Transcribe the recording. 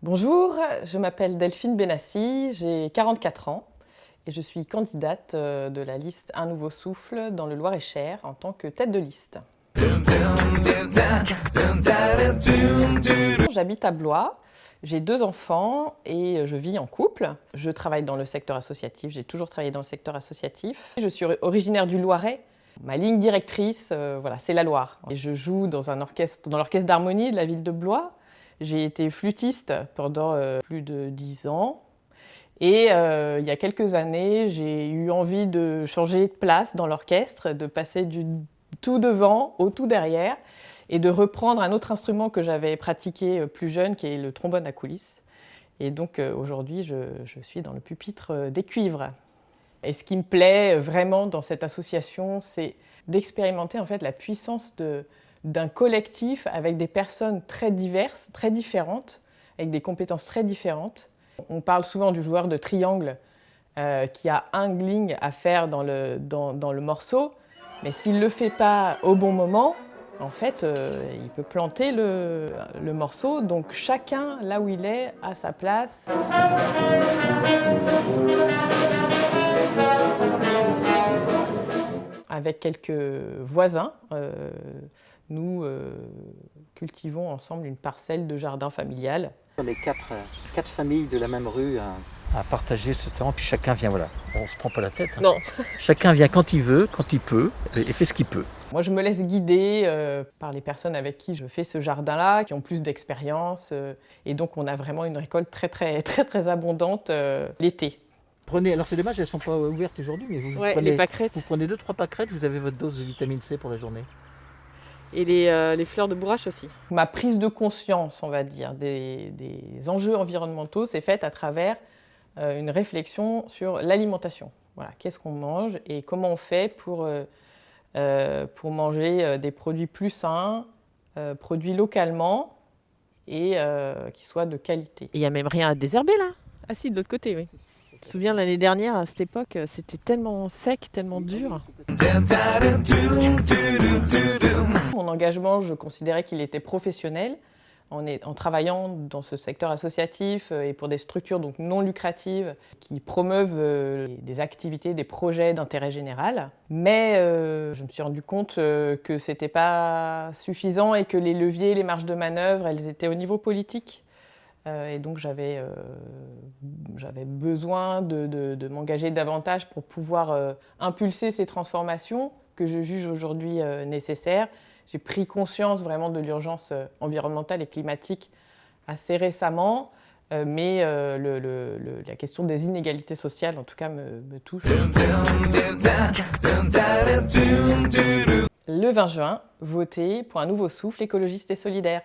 Bonjour, je m'appelle Delphine Benassi, j'ai 44 ans et je suis candidate de la liste Un Nouveau Souffle dans le Loir-et-Cher en tant que tête de liste. J'habite à Blois, j'ai 2 enfants et je vis en couple. Je travaille dans le secteur associatif, j'ai toujours travaillé dans le secteur associatif. Je suis originaire du Loiret. Ma ligne directrice, voilà, c'est la Loire. Et je joue dans l'orchestre d'harmonie de la ville de Blois. J'ai été flûtiste pendant plus de 10 ans. Et il y a quelques années, j'ai eu envie de changer de place dans l'orchestre, de passer du tout devant au tout derrière et de reprendre un autre instrument que j'avais pratiqué plus jeune, qui est le trombone à coulisses. Et donc aujourd'hui, je suis dans le pupitre des cuivres. Et ce qui me plaît vraiment dans cette association, c'est d'expérimenter en fait la puissance d'un collectif avec des personnes très diverses, très différentes, avec des compétences très différentes. On parle souvent du joueur de triangle qui a un ligne à faire dans le morceau, mais s'il ne le fait pas au bon moment, en fait, il peut planter le morceau. Donc chacun, là où il est, a sa place. Avec quelques voisins, nous cultivons ensemble une parcelle de jardin familial. On est quatre familles de la même rue à partager ce temps, puis chacun vient, voilà, on se prend pas la tête. Hein. Non. Chacun vient quand il veut, quand il peut, et fait ce qu'il peut. Moi, je me laisse guider par les personnes avec qui je fais ce jardin-là, qui ont plus d'expérience, et donc on a vraiment une récolte très abondante l'été. Alors c'est dommage, elles ne sont pas ouvertes aujourd'hui, mais vous prenez les pâquerettes. Vous prenez 2-3 pâquerettes, vous avez votre dose de vitamine C pour la journée. Et les fleurs de bourrache aussi. Ma prise de conscience, on va dire, des enjeux environnementaux, c'est faite à travers une réflexion sur l'alimentation. Voilà, qu'est-ce qu'on mange et comment on fait pour manger des produits plus sains, produits localement et qui soient de qualité. Et il n'y a même rien à désherber là. Ah si, de l'autre côté, oui. Je me souviens l'année dernière, à cette époque, c'était tellement sec, tellement dur. Mon engagement, je considérais qu'il était professionnel. En travaillant dans ce secteur associatif et pour des structures donc non lucratives qui promeuvent des activités, des projets d'intérêt général. Mais je me suis rendu compte que ce n'était pas suffisant et que les leviers, les marges de manœuvre, elles étaient au niveau politique. Et donc j'avais besoin de m'engager davantage pour pouvoir impulser ces transformations que je juge aujourd'hui nécessaires. J'ai pris conscience vraiment de l'urgence environnementale et climatique assez récemment, mais la question des inégalités sociales, en tout cas, me touche. Le 20 juin, votez pour Un Nouveau Souffle écologiste et solidaire.